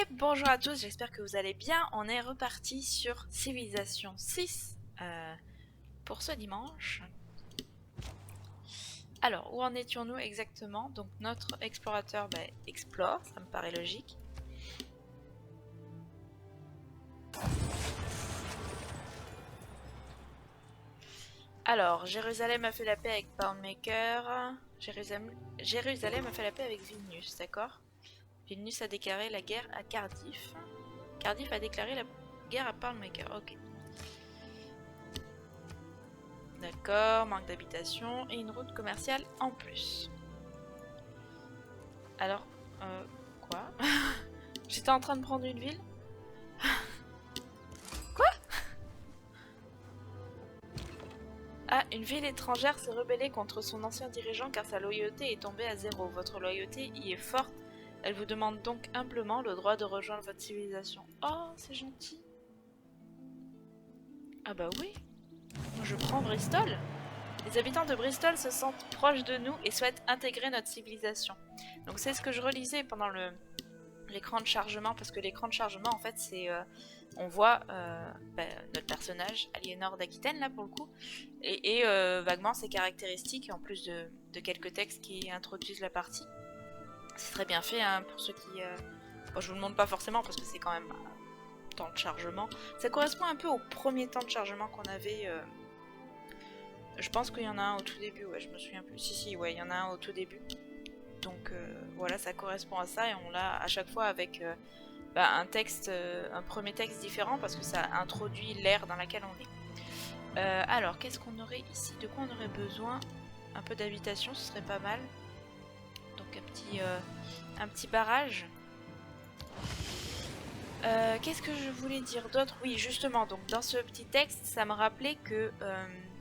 Et bonjour à tous, j'espère que vous allez bien. On est reparti sur Civilization 6 pour ce dimanche. Alors, où en étions-nous exactement? Donc notre explorateur explore, ça me paraît logique. Alors, Jérusalem a fait la paix avec Poundmaker. Jérusalem a fait la paix avec Vilnius, d'accord? Vilnius a déclaré la guerre à Cardiff. Cardiff a déclaré la guerre à Poundmaker, ok. D'accord, manque d'habitation et une route commerciale en plus. Alors, quoi? J'étais en train de prendre une ville? Quoi? Ah, une ville étrangère s'est rebellée contre son ancien dirigeant car sa loyauté est tombée à zéro. Votre loyauté y est forte. Elle vous demande donc humblement le droit de rejoindre votre civilisation. Oh, c'est gentil. Ah bah oui. Je prends Bristol. Les habitants de Bristol se sentent proches de nous et souhaitent intégrer notre civilisation. Donc c'est ce que je relisais pendant l'écran de chargement, parce que l'écran de chargement en fait c'est on voit notre personnage Aliénor d'Aquitaine là pour le coup et vaguement ses caractéristiques en plus de quelques textes qui introduisent la partie. C'est très bien fait hein, pour ceux qui bon, je vous le montre pas forcément parce que c'est quand même temps de chargement. Ça correspond un peu au premier temps de chargement qu'on avait je pense qu'il y en a un au tout début, ouais je me souviens plus. Si ouais il y en a un au tout début. Donc voilà, ça correspond à ça et on l'a à chaque fois avec un texte, un premier texte différent parce que ça introduit l'ère dans laquelle on est. Alors, qu'est-ce qu'on aurait ici? De quoi on aurait besoin? Un peu d'habitation, ce serait pas mal. Donc un petit barrage. Qu'est-ce que je voulais dire d'autre? Oui, justement, donc dans ce petit texte, ça me rappelait que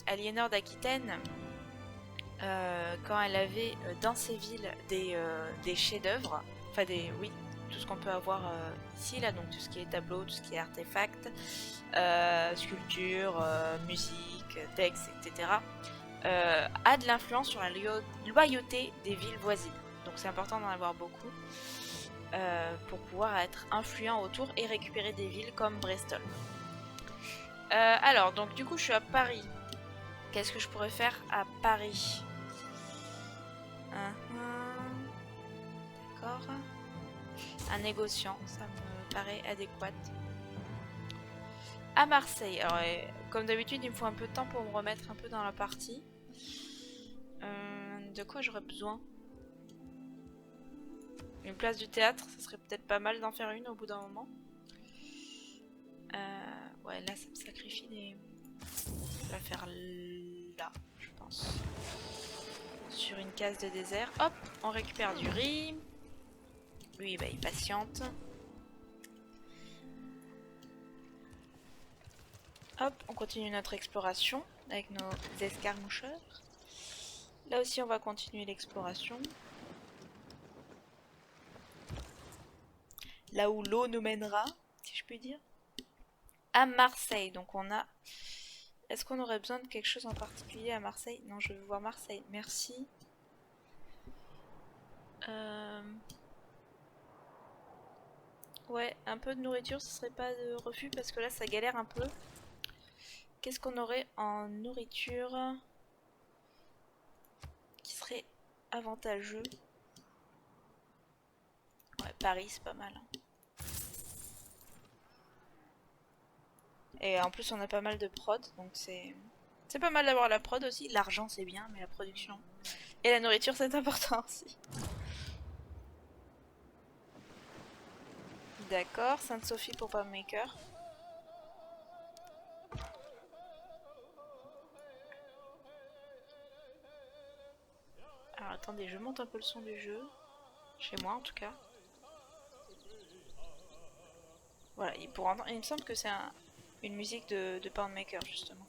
Aliénor d'Aquitaine, quand elle avait dans ses villes des chefs-d'œuvre, enfin oui, tout ce qu'on peut avoir ici là, donc tout ce qui est tableau, tout ce qui est artefacts, sculpture, musique, texte, etc. A de l'influence sur la loyauté des villes voisines. Donc c'est important d'en avoir beaucoup pour pouvoir être influent autour et récupérer des villes comme Bristol. Alors donc du coup je suis à Paris. Qu'est-ce que je pourrais faire à Paris? D'accord. Un négociant, ça me paraît adéquat. À Marseille, alors comme d'habitude il me faut un peu de temps pour me remettre un peu dans la partie. De quoi j'aurais besoin? Une place du théâtre, ça serait peut-être pas mal d'en faire une au bout d'un moment. Ouais là ça me sacrifie des... Je vais la faire là, je pense. Sur une case de désert. Hop, on récupère du riz. Lui, il patiente. Hop, on continue notre exploration avec nos escarmoucheurs. Là aussi, on va continuer l'exploration. Là où l'eau nous mènera, si je puis dire. À Marseille, donc on a... Est-ce qu'on aurait besoin de quelque chose en particulier à Marseille? Non, je veux voir Marseille. Merci. Ouais, un peu de nourriture, ce serait pas de refus parce que là, ça galère un peu. Qu'est-ce qu'on aurait en nourriture qui serait avantageux? Ouais, Paris, c'est pas mal. Et en plus, on a pas mal de prod, donc c'est pas mal d'avoir la prod aussi. L'argent, c'est bien, mais la production et la nourriture, c'est important aussi. D'accord, Sainte-Sophie pour Poundmaker. Alors attendez, je monte un peu le son du jeu. Chez moi en tout cas. Voilà, il me semble que c'est une musique de Poundmaker justement.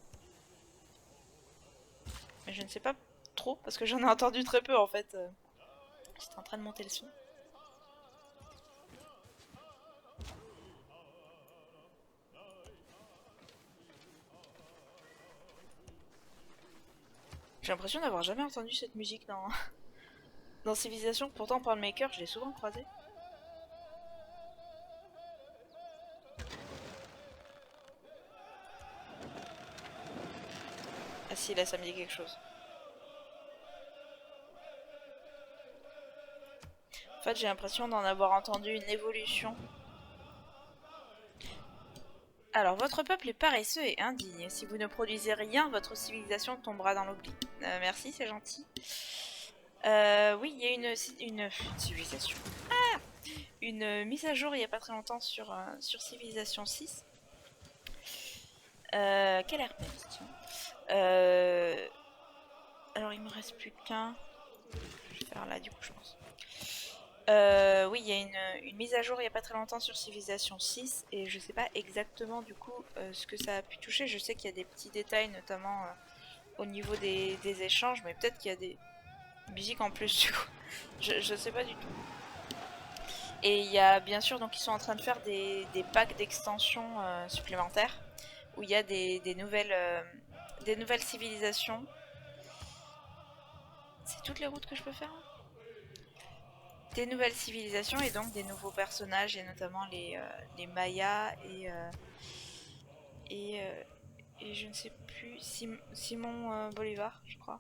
Mais je ne sais pas trop parce que j'en ai entendu très peu en fait. J'étais en train de monter le son. J'ai l'impression d'avoir jamais entendu cette musique dans Civilization. Pourtant Poundmaker, je l'ai souvent croisé. si, là ça me dit quelque chose. En fait, j'ai l'impression d'en avoir entendu une évolution. Alors, votre peuple est paresseux et indigne. Si vous ne produisez rien, votre civilisation tombera dans l'oubli. Merci, c'est gentil. Oui, il y a une civilisation. Ah, une mise à jour il n'y a pas très longtemps sur Civilisation 6. Quel herpès, tiens. Alors, il me reste plus qu'un. Je vais faire là, du coup, je pense. Oui, il y a une mise à jour il n'y a pas très longtemps sur Civilization 6 et je sais pas exactement du coup ce que ça a pu toucher. Je sais qu'il y a des petits détails notamment au niveau des échanges, mais peut-être qu'il y a des musiques en plus du coup. Je sais pas du tout. Et il y a bien sûr, donc ils sont en train de faire des packs d'extension supplémentaires où il y a des nouvelles civilisations. C'est toutes les routes que je peux faire hein. Des nouvelles civilisations et donc des nouveaux personnages et notamment les Mayas et, euh, et je ne sais plus Simon Bolivar je crois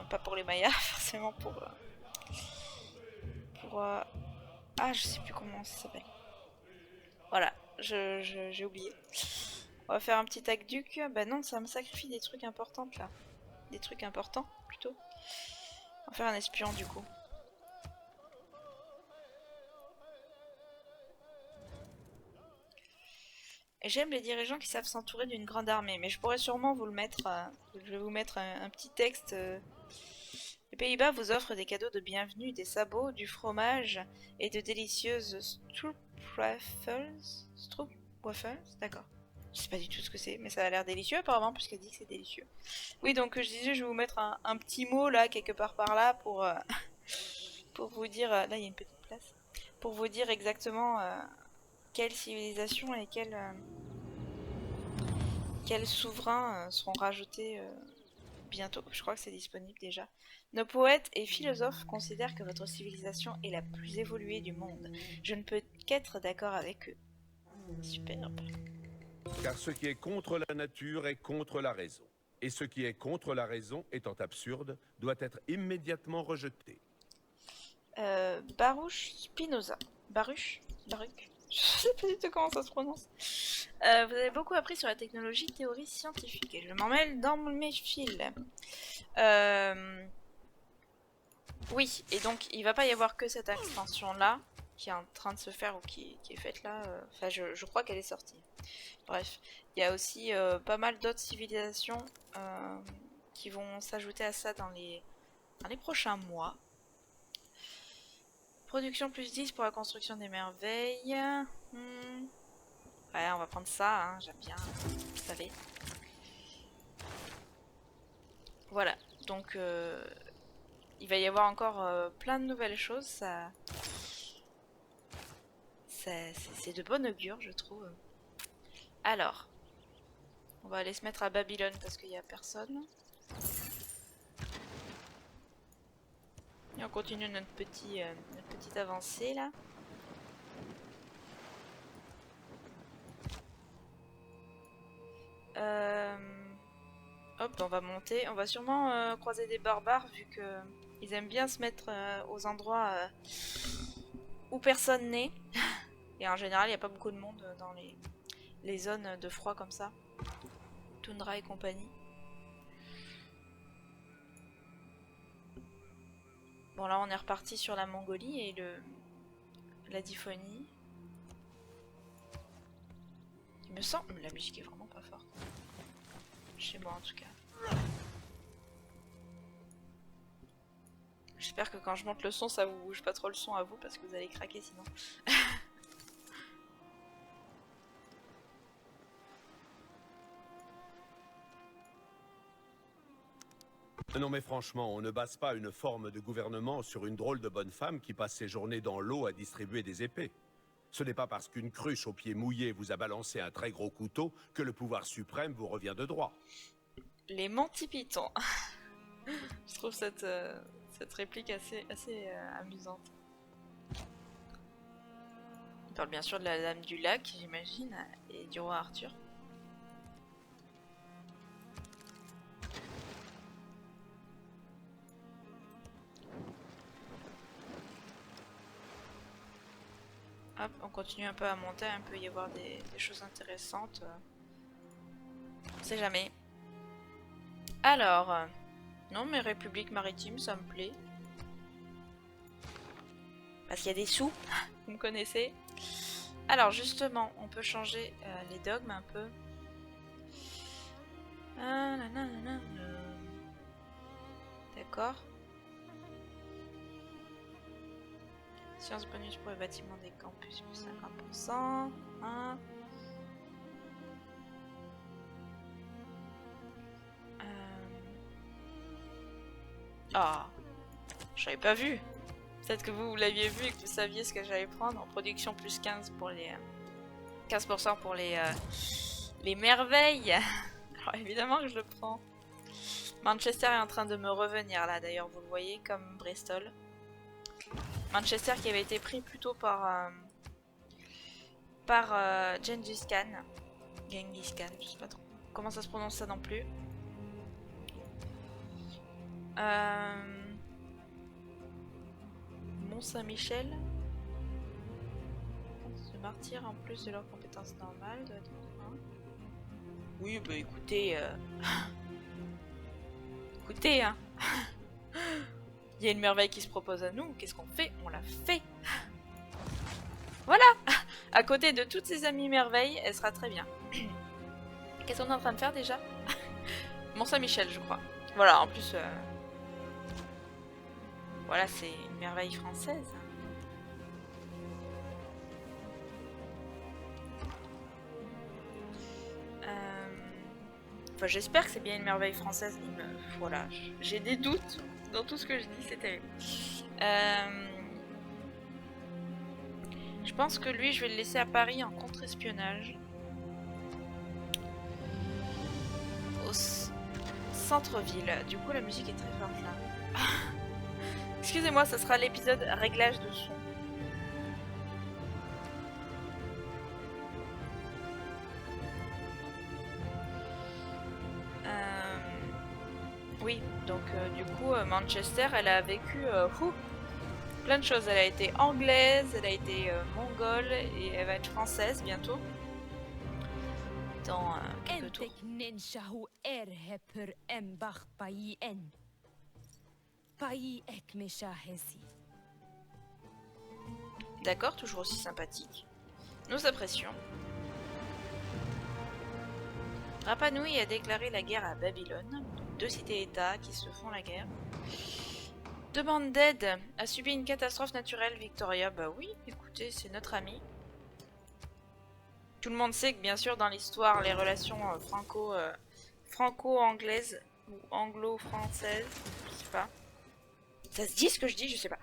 pas pour les Mayas forcément pour ah je sais plus comment ça s'appelle voilà j'ai oublié. On va faire un petit aqueduc. Bah non, ça me sacrifie des trucs importants là, des trucs importants plutôt. On va faire un espion du coup. J'aime les dirigeants qui savent s'entourer d'une grande armée, mais je pourrais sûrement vous le mettre. Je vais vous mettre un petit texte. Les Pays-Bas vous offrent des cadeaux de bienvenue, des sabots, du fromage et de délicieuses stroopwafels. Stroopwafels, d'accord. Je sais pas du tout ce que c'est, mais ça a l'air délicieux apparemment, puisqu'elle dit que c'est délicieux. Oui, donc je disais, je vais vous mettre un petit mot là, quelque part par là, pour vous dire. Là, il y a une petite place. Pour vous dire exactement quelle civilisation et quels souverains seront rajoutés bientôt. Je crois que c'est disponible déjà. Nos poètes et philosophes considèrent que votre civilisation est la plus évoluée du monde. Je ne peux qu'être d'accord avec eux. Superbe. Car ce qui est contre la nature est contre la raison. Et ce qui est contre la raison, étant absurde, doit être immédiatement rejeté. Baruch Spinoza. Baruch. Je sais pas du tout comment ça se prononce. Vous avez beaucoup appris sur la technologie, théorie scientifique. Et je m'en mêle dans mes fils. Oui, et donc il va pas y avoir que cette extension là qui est en train de se faire ou qui est faite là. Enfin, je crois qu'elle est sortie. Bref, il y a aussi pas mal d'autres civilisations qui vont s'ajouter à ça dans les prochains mois. Production plus 10 pour la construction des merveilles. Ouais, on va prendre ça, hein, j'aime bien, vous savez. Voilà, donc il va y avoir encore plein de nouvelles choses, c'est de bon augure, je trouve. Alors, on va aller se mettre à Babylone parce qu'il n'y a personne. Et on continue notre petite avancée là. Hop, on va monter. On va sûrement croiser des barbares vu que ils aiment bien se mettre aux endroits où personne n'est. Et en général, il n'y a pas beaucoup de monde dans les zones de froid comme ça. Toundra et compagnie. Bon, là, on est reparti sur la Mongolie et la Diphonie. Il me semble que la musique est vraiment pas forte. Chez moi, en tout cas. J'espère que quand je monte le son, ça vous bouge pas trop le son à vous parce que vous allez craquer sinon. Non mais franchement, on ne base pas une forme de gouvernement sur une drôle de bonne femme qui passe ses journées dans l'eau à distribuer des épées. Ce n'est pas parce qu'une cruche aux pieds mouillés vous a balancé un très gros couteau que le pouvoir suprême vous revient de droit. Les Monty Python. Je trouve cette réplique assez amusante. On parle bien sûr de la Dame du Lac, j'imagine, et du roi Arthur. Hop, on continue un peu à monter, il peut y avoir des choses intéressantes. On sait jamais. Alors, non mais République maritime, ça me plaît. Parce qu'il y a des sous, vous me connaissez. Alors justement, on peut changer les dogmes un peu. D'accord. Science bonus pour les bâtiments des campus, plus 50%. Hein. Ah, j'avais pas vu. Peut-être que vous l'aviez vu et que vous saviez ce que j'allais prendre. En production plus 15 pour les 15% pour les merveilles. Alors évidemment que je le prends. Manchester est en train de me revenir là, d'ailleurs vous le voyez, comme Bristol. Manchester qui avait été pris plutôt par Gengis Khan. Genghis Khan, je sais pas trop comment ça se prononce ça non plus. Mont-Saint-Michel. Se martyrs en plus de leurs compétences normales. Oui, bah écoutez, écoutez, hein. Il y a une merveille qui se propose à nous. Qu'est-ce qu'on fait? On la fait. Voilà. À côté de toutes ses amies merveilles, elle sera très bien. Qu'est-ce qu'on est en train de faire déjà? Mont-Saint-Michel, je crois. Voilà, en plus... Voilà, c'est une merveille française. Enfin, j'espère que c'est bien une merveille française. Voilà, j'ai des doutes dans tout ce que je dis, c'est terrible. Je pense que lui, je vais le laisser à Paris en contre-espionnage. Au centre-ville. Du coup, la musique est très forte là. Excusez-moi, ça sera l'épisode réglage de son. Oui, donc du coup, Manchester, elle a vécu plein de choses. Elle a été anglaise, elle a été mongole et elle va être française bientôt. Dans quelques tours. D'accord, toujours aussi sympathique. Nous apprécions. Rapa Nui a déclaré la guerre à Babylone. Deux cités-États qui se font la guerre. Demande d'aide. A subi une catastrophe naturelle, Victoria. Bah oui, écoutez, c'est notre ami. Tout le monde sait que bien sûr dans l'histoire, les relations franco-anglaises ou anglo-françaises, je sais pas. Ça se dit ce que je dis, je sais pas.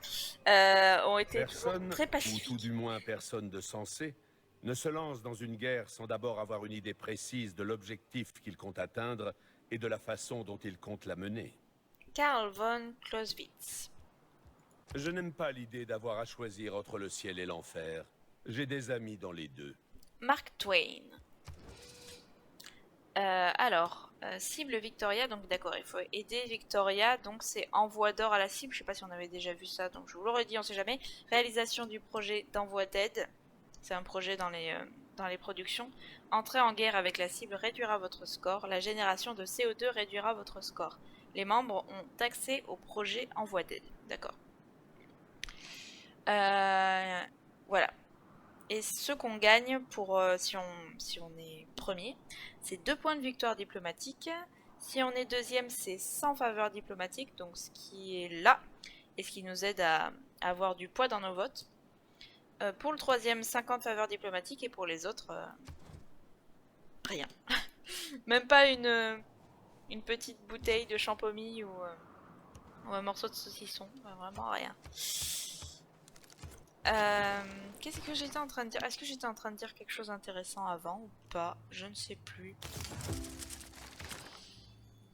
Ont été Personne, très ou pacifiques. tout du moins personne de sensé, ne se lance dans une guerre sans d'abord avoir une idée précise de l'objectif qu'il compte atteindre et de la façon dont il compte la mener. Karl von Clausewitz. Je n'aime pas l'idée d'avoir à choisir entre le ciel et l'enfer. J'ai des amis dans les deux. Mark Twain. Cible Victoria, donc d'accord, il faut aider Victoria, donc c'est envoi d'or à la cible, je sais pas si on avait déjà vu ça, donc je vous l'aurais dit, on sait jamais. Réalisation du projet d'envoi d'aide, c'est un projet dans les productions. Entrer en guerre avec la cible réduira votre score, la génération de CO2 réduira votre score. Les membres ont accès au projet envoi d'aide, d'accord. Voilà. Et ce qu'on gagne pour si on est premier, c'est 2 points de victoire diplomatique. Si on est deuxième, c'est 100 faveurs diplomatiques, donc ce qui est là, et ce qui nous aide à avoir du poids dans nos votes. Pour le troisième, 50 faveurs diplomatiques, et pour les autres, rien. Même pas une petite bouteille de champomis ou un morceau de saucisson, vraiment rien. Qu'est-ce que j'étais en train de dire? Est-ce que j'étais en train de dire quelque chose d'intéressant avant ou pas? Je ne sais plus.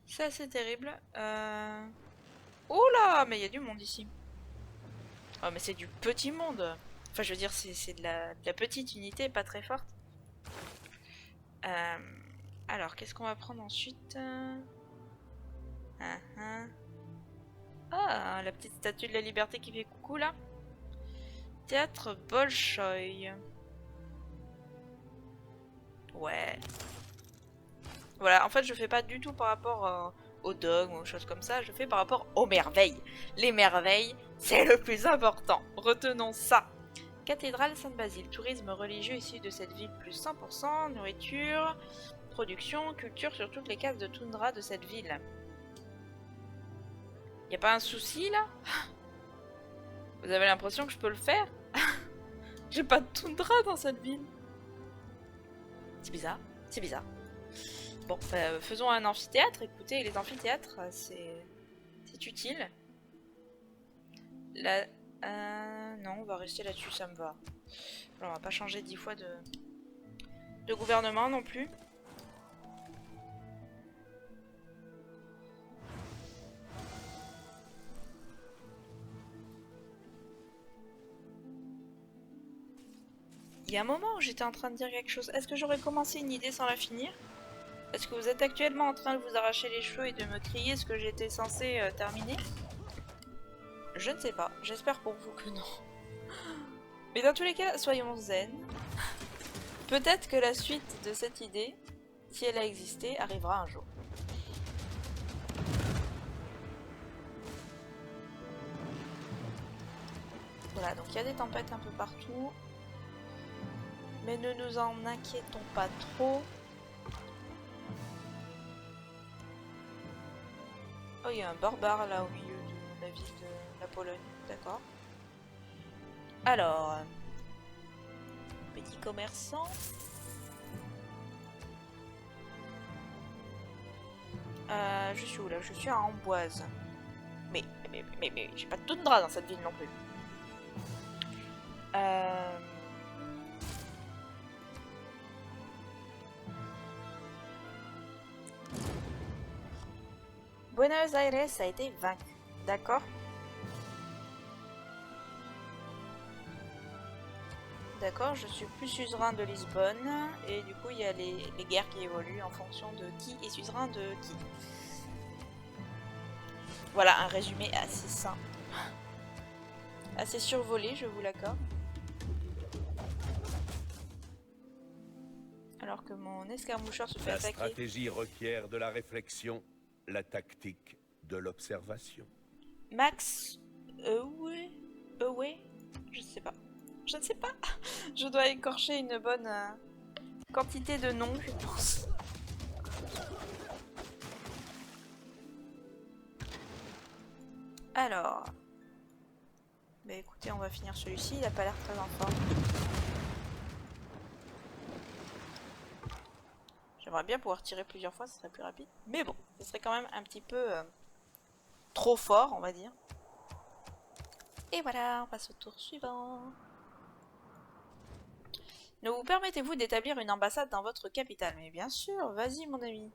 C'est assez terrible. Oh là, mais il y a du monde ici. Oh, mais c'est du petit monde. Enfin, je veux dire, c'est de la petite unité, pas très forte. Alors, qu'est-ce qu'on va prendre ensuite? Ah, la petite statue de la liberté qui fait coucou là. Théâtre Bolchoï. Ouais. Voilà, en fait, je fais pas du tout par rapport aux dogmes ou aux choses comme ça, je fais par rapport aux merveilles. Les merveilles, c'est le plus important. Retenons ça. Cathédrale Sainte-Basile, tourisme religieux issu de cette ville plus 100%, nourriture, production, culture sur toutes les cases de toundra de cette ville. Y a pas un souci là? Vous avez l'impression que je peux le faire? J'ai pas de toundra dans cette ville. C'est bizarre, c'est bizarre. Bon, faisons un amphithéâtre. Écoutez, les amphithéâtres, c'est utile. Là, non, on va rester là-dessus, ça me va. Alors, on va pas changer 10 fois de gouvernement non plus. Il y a un moment où j'étais en train de dire quelque chose. Est-ce que j'aurais commencé une idée sans la finir? Est-ce que vous êtes actuellement en train de vous arracher les cheveux et de me crier ce que j'étais censé terminer? Je ne sais pas. J'espère pour vous que non. Mais dans tous les cas, soyons zen. Peut-être que la suite de cette idée, si elle a existé, arrivera un jour. Voilà, donc il y a des tempêtes un peu partout. Mais ne nous en inquiétons pas trop. Oh, il y a un barbare là au milieu de la ville de la Pologne, d'accord. Alors, petit commerçant. Je suis où là? Je suis à Amboise. Mais j'ai pas de toundra dans cette ville non plus. Buenos Aires a été vaincu, d'accord? D'accord, je suis plus suzerain de Lisbonne, et du coup il y a les guerres qui évoluent en fonction de qui est suzerain de qui. Voilà un résumé assez simple. Assez survolé, je vous l'accorde. Alors que mon escarmoucheur se fait attaquer. La stratégie requiert de la réflexion, la tactique de l'observation. Max... ouais, je sais pas. Je ne sais pas. Je dois écorcher une bonne quantité de noms, je pense. Alors... Bah écoutez, on va finir celui-ci, il a pas l'air très en forme. J'aimerais bien pouvoir tirer plusieurs fois, ce serait plus rapide. Mais bon, ce serait quand même un petit peu trop fort, on va dire. Et voilà, on passe au tour suivant. Ne vous permettez-vous d'établir une ambassade dans votre capitale? Mais bien sûr, vas-y mon ami.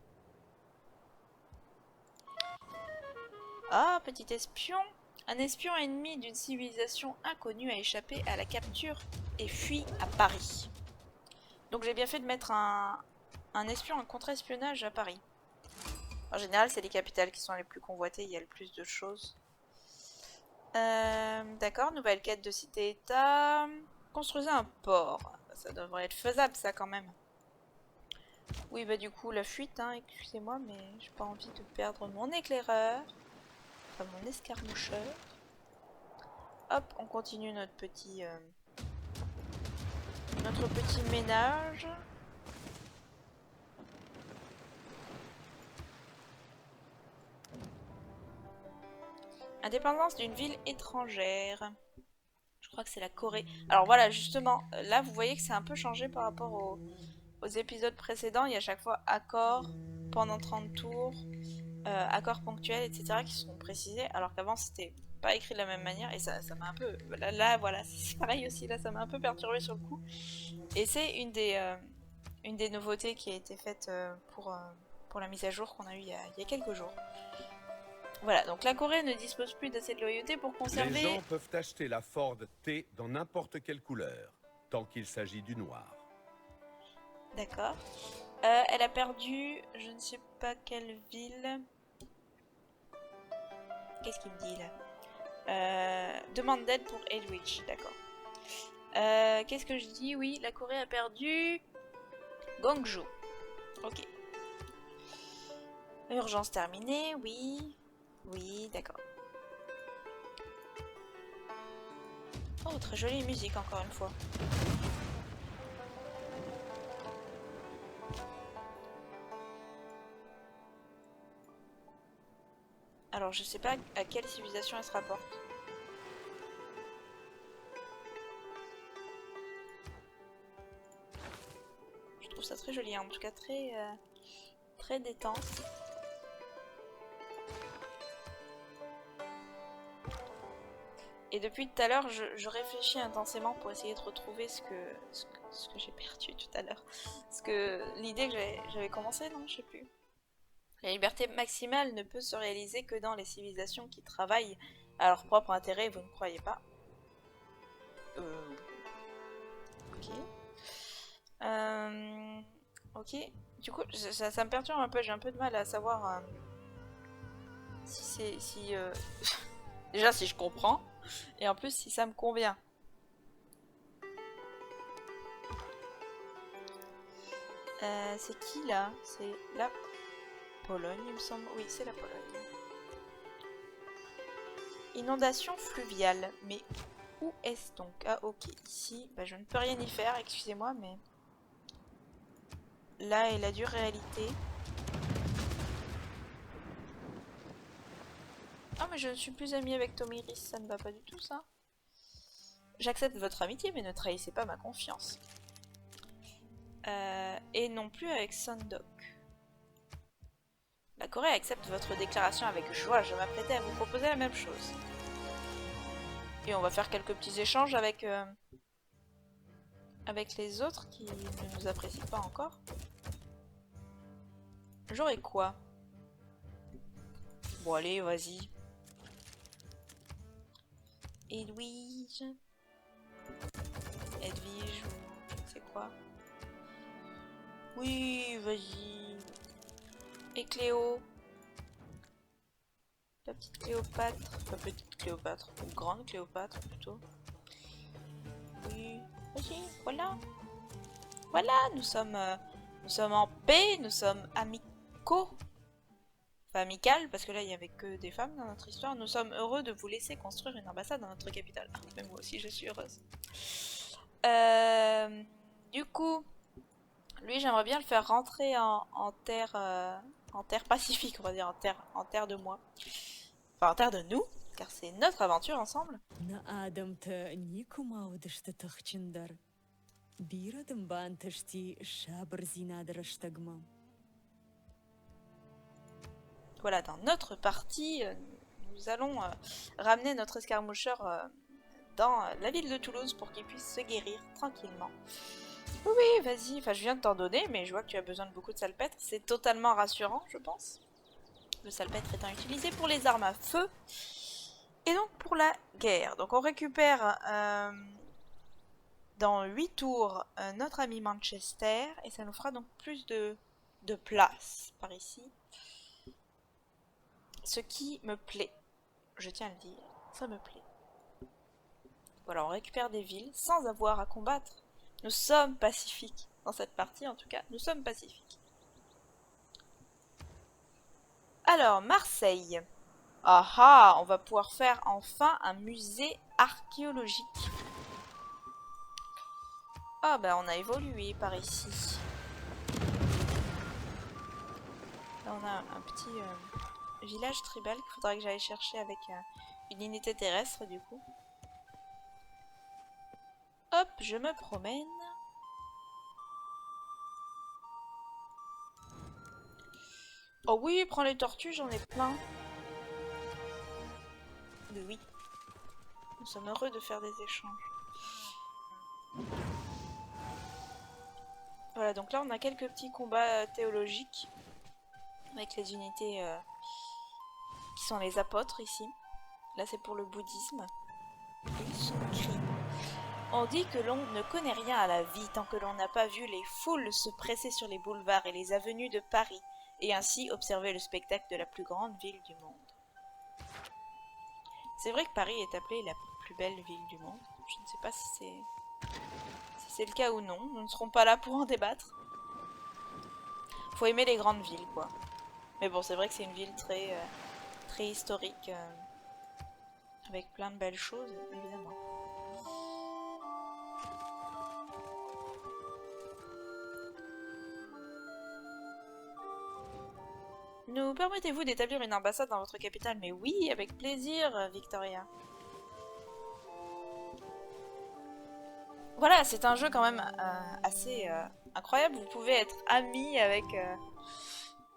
Ah, petit espion. Un espion ennemi d'une civilisation inconnue a échappé à la capture et fui à Paris. Donc j'ai bien fait de mettre un espion, un contre-espionnage à Paris. En général, c'est les capitales qui sont les plus convoitées, il y a le plus de choses. D'accord, nouvelle quête de cité-état. Construisez un port. Ça devrait être faisable, ça, quand même. Oui, bah du coup, la fuite, hein, excusez-moi, mais j'ai pas envie de perdre mon éclaireur. Enfin, mon escarmoucheur. Hop, on continue notre petit ménage. Indépendance d'une ville étrangère. Je crois que c'est la Corée. Alors voilà, justement, là vous voyez que c'est un peu changé par rapport aux épisodes précédents. Il y a à chaque fois accord pendant 30 tours, accords ponctuels, etc. qui sont précisés, alors qu'avant c'était pas écrit de la même manière. Et ça m'a un peu... Là voilà, c'est pareil aussi, là ça m'a un peu perturbé sur le coup. Et c'est une des nouveautés qui a été faite pour la mise à jour qu'on a eu il y a quelques jours. Voilà, donc la Corée ne dispose plus d'assez de loyauté pour conserver... Les gens peuvent acheter la Ford T dans n'importe quelle couleur, tant qu'il s'agit du noir. D'accord. Elle a perdu, je ne sais pas quelle ville. Qu'est-ce qu'il me dit là? Demande d'aide pour Edwidge, d'accord. Qu'est-ce que je dis? Oui, la Corée a perdu Gwangju. Ok. Urgence terminée, oui. Oui, d'accord. Oh, très jolie musique encore une fois. Alors, je sais pas à quelle civilisation elle se rapporte. Je trouve ça très joli, hein. En tout cas très détente. Et depuis tout à l'heure, je réfléchis intensément pour essayer de retrouver ce que j'ai perdu tout à l'heure. Parce que l'idée que j'avais commencé, non, je sais plus. La liberté maximale ne peut se réaliser que dans les civilisations qui travaillent à leur propre intérêt, vous ne croyez pas? Ok. Ok. Du coup, ça me perturbe un peu, j'ai un peu de mal à savoir si c'est... Déjà si je comprends, et en plus si ça me convient. C'est qui là? C'est la Pologne, il me semble. Oui, c'est la Pologne. Inondation fluviale. Mais où est-ce donc? Ah, ok. Ici, bah, je ne peux rien y faire, excusez-moi, mais... Là est la dure réalité. Ah, mais je ne suis plus amie avec Tomiris, ça ne va pas du tout, ça. J'accepte votre amitié, mais ne trahissez pas ma confiance. Et non plus avec Sundok. La Corée accepte votre déclaration avec joie. Je m'apprêtais à vous proposer la même chose. Et on va faire quelques petits échanges avec les autres qui ne nous apprécient pas encore. J'aurais quoi? Bon allez, vas-y. Edwige. Edwige ou je ne sais quoi. Oui, vas-y. Et Cléo. La petite Cléopâtre. Enfin, petite Cléopâtre. Ou grande Cléopâtre plutôt. Oui. Vas-y, voilà. Voilà, nous sommes en paix, nous sommes amicaux. Enfin, amical, parce que là, il n'y avait que des femmes dans notre histoire. Nous sommes heureux de vous laisser construire une ambassade dans notre capitale. Ah, mais moi aussi, je suis heureuse. Du coup, lui, j'aimerais bien le faire rentrer en terre pacifique, on va dire, en terre de moi. Enfin, en terre de nous, car c'est notre aventure ensemble. Voilà, dans notre partie, nous allons ramener notre escarmoucheur dans la ville de Toulouse pour qu'il puisse se guérir tranquillement. Oui, vas-y, enfin je viens de t'en donner, mais je vois que tu as besoin de beaucoup de salpêtre. C'est totalement rassurant, je pense. Le salpêtre étant utilisé pour les armes à feu et donc pour la guerre. Donc on récupère dans 8 tours notre ami Manchester et ça nous fera donc plus de place par ici. Ce qui me plaît, je tiens à le dire, ça me plaît. Voilà, on récupère des villes sans avoir à combattre. Nous sommes pacifiques. Dans cette partie, en tout cas, nous sommes pacifiques. Alors, Marseille. Ah ah, on va pouvoir faire enfin un musée archéologique. Ah bah on a évolué par ici. Là on a un petit village tribal qu'il faudrait que j'aille chercher avec une unité terrestre du coup. Hop, je me promène. Oh oui, prends les tortues, j'en ai plein. Oui. Nous sommes heureux de faire des échanges. Voilà, donc là on a quelques petits combats théologiques avec les unités qui sont les apôtres ici. Là c'est pour le bouddhisme. Ils sont gris. On dit que l'on ne connaît rien à la vie tant que l'on n'a pas vu les foules se presser sur les boulevards et les avenues de Paris, et ainsi observer le spectacle de la plus grande ville du monde. C'est vrai que Paris est appelée la plus belle ville du monde. Je ne sais pas si c'est Si c'est le cas ou non, nous ne serons pas là pour en débattre. Faut aimer les grandes villes, quoi. Mais bon, c'est vrai que c'est une ville très historique, avec plein de belles choses, évidemment. Nous permettez-vous d'établir une ambassade dans votre capitale? Mais oui, avec plaisir, Victoria. Voilà, c'est un jeu quand même assez incroyable. Vous pouvez être amis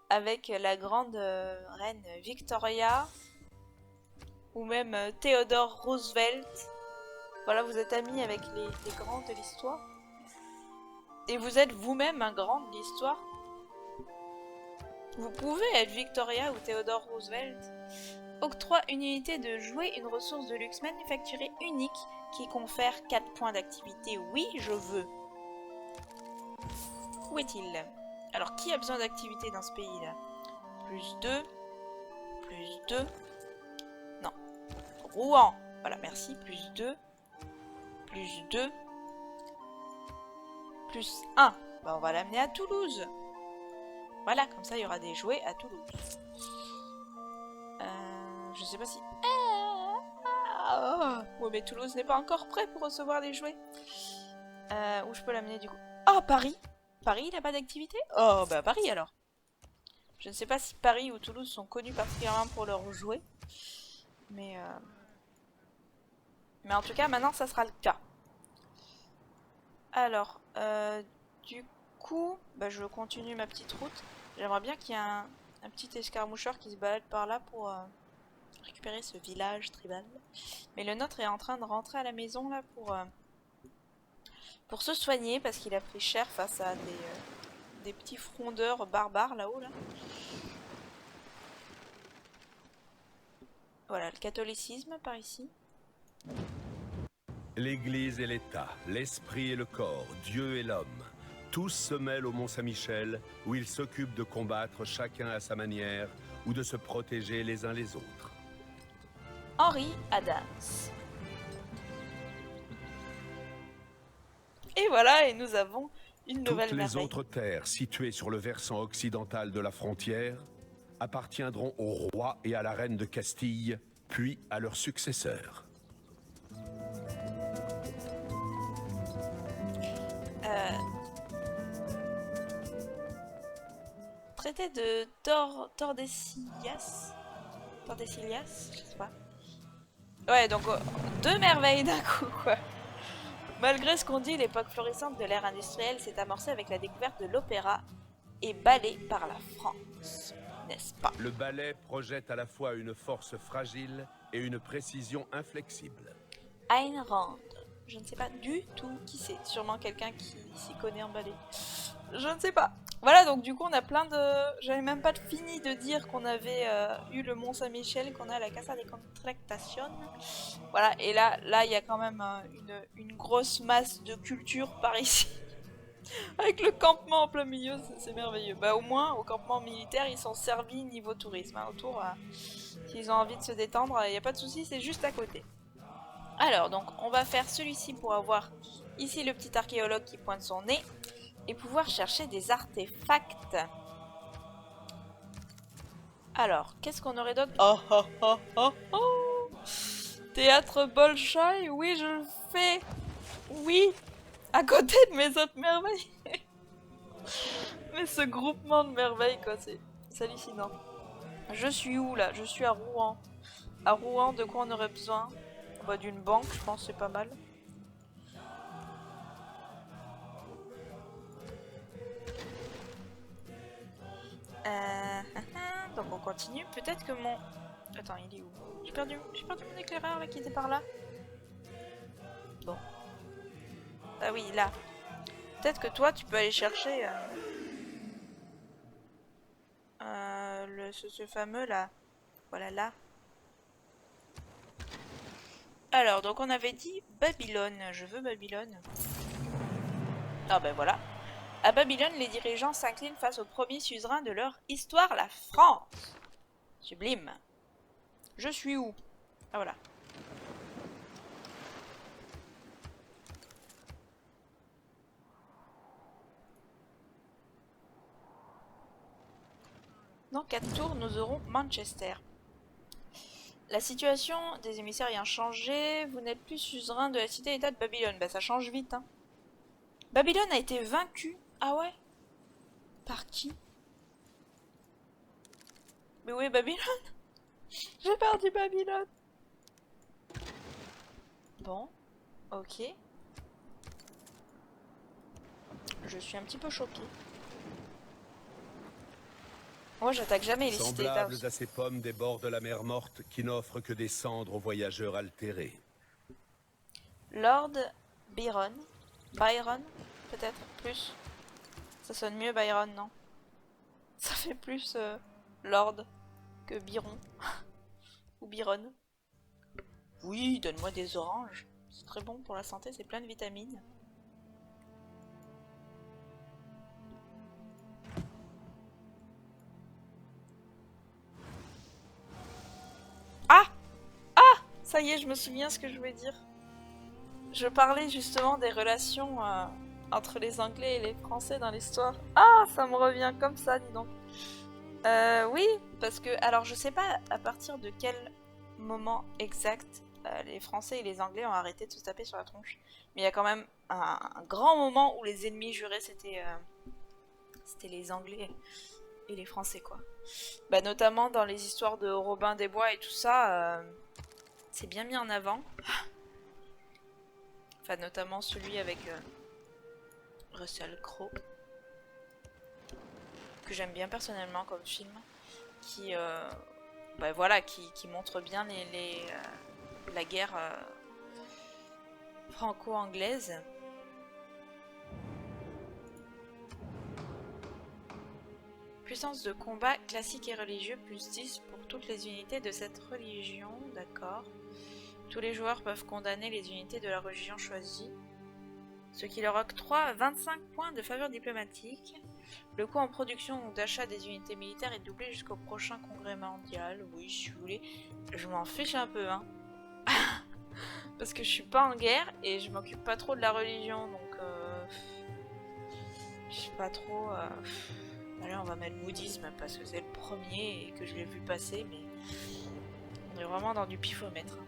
avec la grande reine Victoria ou même Theodore Roosevelt. Voilà, vous êtes amis avec les grands de l'histoire. Et vous êtes vous-même un grand de l'histoire. Vous pouvez être Victoria ou Theodore Roosevelt. Octroie une unité de jouet, une ressource de luxe manufacturée unique qui confère 4 points d'activité. Oui, je veux. Où est-il? Alors, qui a besoin d'activité dans ce pays-là? Plus 2. Plus 2. Non. Rouen. Voilà, merci. Plus 2. Plus 2. Plus 1. Bah, on va l'amener à Toulouse. Voilà, comme ça, il y aura des jouets à Toulouse. Je sais pas si... Ouais, mais Toulouse n'est pas encore prêt pour recevoir les jouets. Où je peux l'amener, du coup? Oh, Paris! Paris, il n'a pas d'activité? Oh, bah Paris, alors. Je ne sais pas si Paris ou Toulouse sont connus particulièrement pour leurs jouets. Mais en tout cas, maintenant, ça sera le cas. Alors, du coup, bah, je continue ma petite route. J'aimerais bien qu'il y ait un petit escarmoucheur qui se balade par là pour récupérer ce village tribal. Mais le nôtre est en train de rentrer à la maison là pour se soigner parce qu'il a pris cher face à des petits frondeurs barbares là-haut là. Voilà, le catholicisme par ici. L'Église et l'État, l'Esprit et le corps, Dieu et l'homme, tous se mêlent au Mont Saint-Michel, où ils s'occupent de combattre chacun à sa manière, ou de se protéger les uns les autres. Henry Adams. Et voilà, et nous avons une nouvelle Toutes les merveille. autres terres situées sur le versant occidental de la frontière appartiendront au roi et à la reine de Castille, puis à leurs successeurs. Traité de Tordesillas, je sais pas. Ouais, donc 2 merveilles d'un coup, quoi. Malgré ce qu'on dit, l'époque florissante de l'ère industrielle s'est amorcée avec la découverte de l'opéra et ballet par la France, n'est-ce pas? Le ballet projette à la fois une force fragile et une précision inflexible. Ayn Rand. Je ne sais pas du tout qui c'est. Sûrement quelqu'un qui s'y connaît en ballet. Je ne sais pas. Voilà, donc du coup, on a plein de... J'avais même pas fini de dire qu'on avait eu le Mont Saint-Michel, qu'on a à la Casa de Contractación. Voilà, et là, il y a quand même une grosse masse de culture par ici. Avec le campement en plein milieu, c'est merveilleux. Bah, au moins, au campement militaire, ils sont servis niveau tourisme. Hein. Autour, s'ils ont envie de se détendre, il n'y a pas de souci, c'est juste à côté. Alors, donc, on va faire celui-ci pour avoir ici le petit archéologue qui pointe son nez. Et pouvoir chercher des artefacts. Alors, qu'est-ce qu'on aurait d'autre? Oh. Théâtre Bolshoi, oui, je le fais. Oui, à côté de mes autres merveilles. Mais ce groupement de merveilles, quoi, c'est hallucinant. Je suis où, là? Je suis à Rouen. À Rouen, de quoi on aurait besoin? Bah, d'une banque, je pense, c'est pas mal. Donc on continue. Peut-être que mon... Attends, il est où? J'ai perdu mon éclaireur là qui était par là. Bon. Ah oui, là. Peut-être que toi tu peux aller chercher ce fameux là. Voilà là. Alors, donc on avait dit Babylone. Je veux Babylone. Ah ben voilà. À Babylone, les dirigeants s'inclinent face au premier suzerain de leur histoire, la France. Sublime. Je suis où? Ah voilà. Dans 4 tours, nous aurons Manchester. La situation des émissaires ayant changé, vous n'êtes plus suzerain de la cité-état de Babylone. Bah ça change vite, hein. Babylone a été vaincue. Ah ouais? Par qui? Mais où est Babylone? J'ai perdu Babylone. Bon, ok. Je suis un petit peu choquée. Moi j'attaque jamais les cité-états. Semblables à ces pommes des bords de la mer Morte qui n'offrent que des cendres aux voyageurs altérés. Lord Byron. Byron, peut-être, plus. Ça sonne mieux Byron, non? Ça fait plus Lord que Byron. Ou Byron. Oui, donne-moi des oranges. C'est très bon pour la santé, c'est plein de vitamines. Ah! Ah! Ça y est, je me souviens ce que je voulais dire. Je parlais justement des relations entre les Anglais et les Français dans l'histoire. Ah, ça me revient comme ça, dis donc. Oui, parce que, alors je sais pas à partir de quel moment exact les Français et les Anglais ont arrêté de se taper sur la tronche. Mais il y a quand même un grand moment où les ennemis jurés c'était les Anglais et les Français, quoi. Bah, notamment dans les histoires de Robin des Bois et tout ça, c'est bien mis en avant. Enfin, notamment celui avec Russell Crowe, que j'aime bien personnellement comme film, qui, bah, voilà, qui montre bien la guerre franco-anglaise. Puissance de combat classique et religieux, plus 10 pour toutes les unités de cette religion, d'accord. Tous les joueurs peuvent condamner les unités de la religion choisie, ce qui leur octroie 25 points de faveur diplomatique. Le coût en production ou d'achat des unités militaires est doublé jusqu'au prochain congrès mondial. Oui, si vous voulez, je m'en fiche un peu, hein. Parce que je suis pas en guerre et je m'occupe pas trop de la religion, donc je sais pas trop. Allez, on va mettre bouddhisme parce que c'est le premier et que je l'ai vu passer, mais on est vraiment dans du pifomètre.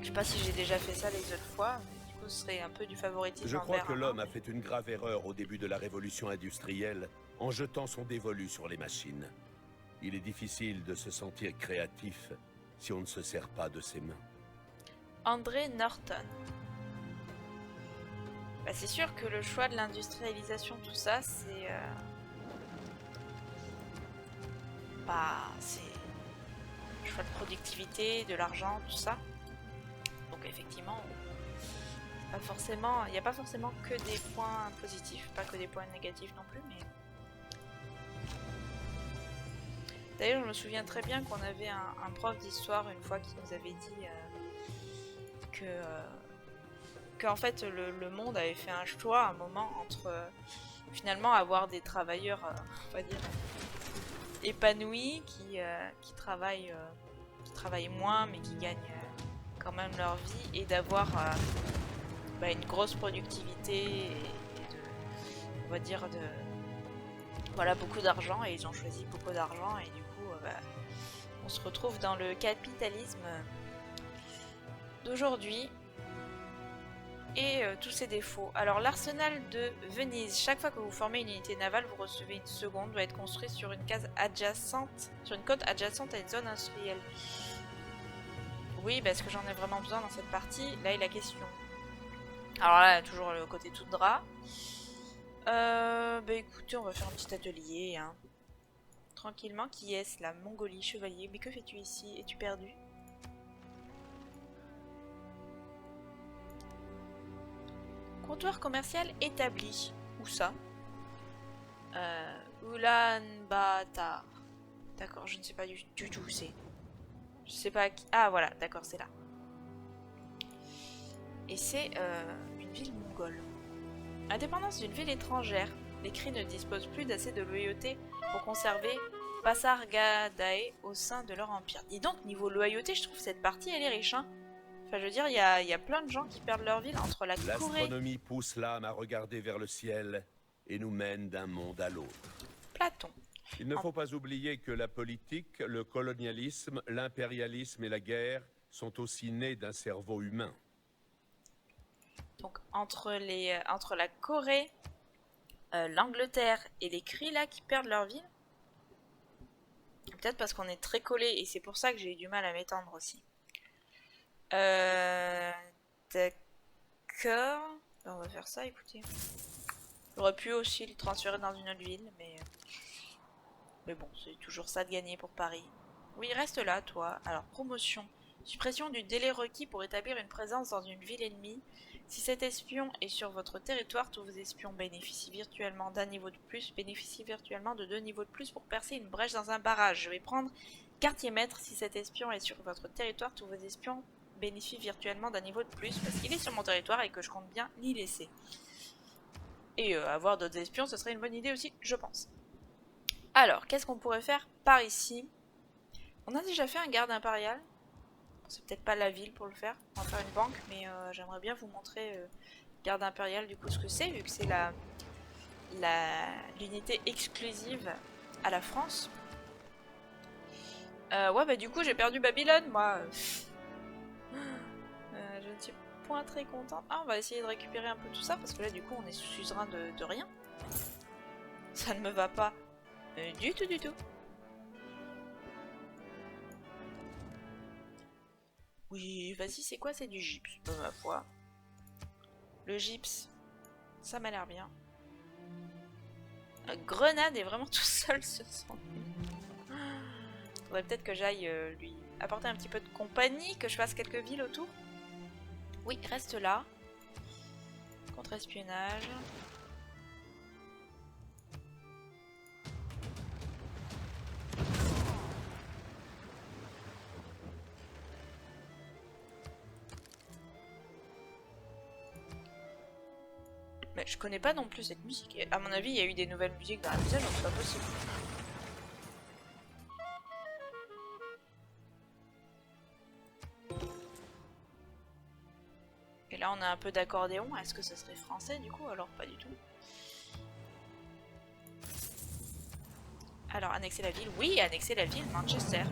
Je sais pas si j'ai déjà fait ça les autres fois, mais du coup ce serait un peu du favoritisme. Je crois envers que un, l'homme mais... a fait une grave erreur au début de la révolution industrielle en jetant son dévolu sur les machines. Il est difficile de se sentir créatif si on ne se sert pas de ses mains. André Norton. Bah, c'est sûr que le choix de l'industrialisation, tout ça, c'est... c'est le choix de productivité, de l'argent, tout ça. Donc effectivement, pas forcément, il n'y a pas forcément que des points positifs, pas que des points négatifs non plus, mais... D'ailleurs, je me souviens très bien qu'on avait un prof d'histoire une fois qui nous avait dit que en fait le monde avait fait un choix à un moment entre finalement avoir des travailleurs, on va dire, épanouis qui travaillent moins mais qui gagnent quand même leur vie, et d'avoir une grosse productivité et on va dire voilà, beaucoup d'argent, et ils ont choisi beaucoup d'argent, et du coup on se retrouve dans le capitalisme d'aujourd'hui et tous ses défauts. Alors l'arsenal de Venise, chaque fois que vous formez une unité navale, vous recevez une seconde, doit être construit sur une case adjacente, sur une côte adjacente à une zone industrielle. Oui, parce que j'en ai vraiment besoin dans cette partie, là est la question. Alors là, toujours le côté tout drap. Bah écoutez, on va faire un petit atelier, hein. Tranquillement. Qui est-ce, la Mongolie, chevalier? Mais que fais-tu ici? Es-tu perdu? Comptoir commercial établi. Où ça? Ulaanbaatar. D'accord, je ne sais pas du tout où c'est. Je sais pas qui... Ah voilà, d'accord, c'est là. Et c'est une ville mongole. Indépendance d'une ville étrangère. Les Cris ne disposent plus d'assez de loyauté pour conserver Pasargadae au sein de leur empire. Et donc, niveau loyauté, je trouve cette partie, elle est riche, hein. Enfin, je veux dire, il y a plein de gens qui perdent leur ville entre la Corée... L'astronomie pousse l'âme à regarder vers le ciel et nous mène d'un monde à l'autre. Platon. Il ne faut pas oublier que la politique, le colonialisme, l'impérialisme et la guerre sont aussi nés d'un cerveau humain. Donc entre la Corée, l'Angleterre et les Kree qui perdent leur ville. Peut-être parce qu'on est très collés et c'est pour ça que j'ai eu du mal à m'étendre aussi. D'accord. On va faire ça, écoutez. J'aurais pu aussi le transférer dans une autre ville, mais bon, c'est toujours ça de gagner pour Paris. Oui, reste là, toi. Alors, promotion. Suppression du délai requis pour établir une présence dans une ville ennemie. Si cet espion est sur votre territoire, tous vos espions bénéficient virtuellement d'un niveau de plus, bénéficient virtuellement de 2 niveaux de plus pour percer une brèche dans un barrage. Je vais prendre quartier maître. Si cet espion est sur votre territoire, tous vos espions bénéficient virtuellement d'un niveau de plus parce qu'il est sur mon territoire et que je compte bien l'y laisser. Et avoir d'autres espions, ce serait une bonne idée aussi, je pense. Alors, qu'est-ce qu'on pourrait faire par ici? On a déjà fait un garde impérial. C'est peut-être pas la ville pour le faire. On va faire une banque, mais j'aimerais bien vous montrer garde impérial du coup ce que c'est, vu que c'est l'unité exclusive à la France. Ouais, bah du coup j'ai perdu Babylone, moi. Je ne suis point très contente. Ah, on va essayer de récupérer un peu tout ça, parce que là du coup on est suzerain de rien. Ça ne me va pas du tout, du tout. Oui, vas-y, c'est quoi? C'est du gypse, ma foi. Le gypse, ça m'a l'air bien. Grenade est vraiment tout seul sur son île. Faudrait peut-être que j'aille lui apporter un petit peu de compagnie, que je fasse quelques villes autour. Oui, reste là. Contre-espionnage. Mais je connais pas non plus cette musique. Et à mon avis, il y a eu des nouvelles musiques dans la mise à jour, c'est pas possible. Et là, on a un peu d'accordéon. Est-ce que ce serait français du coup? Alors, pas du tout. Alors, annexer la ville? Oui, annexer la ville, Manchester.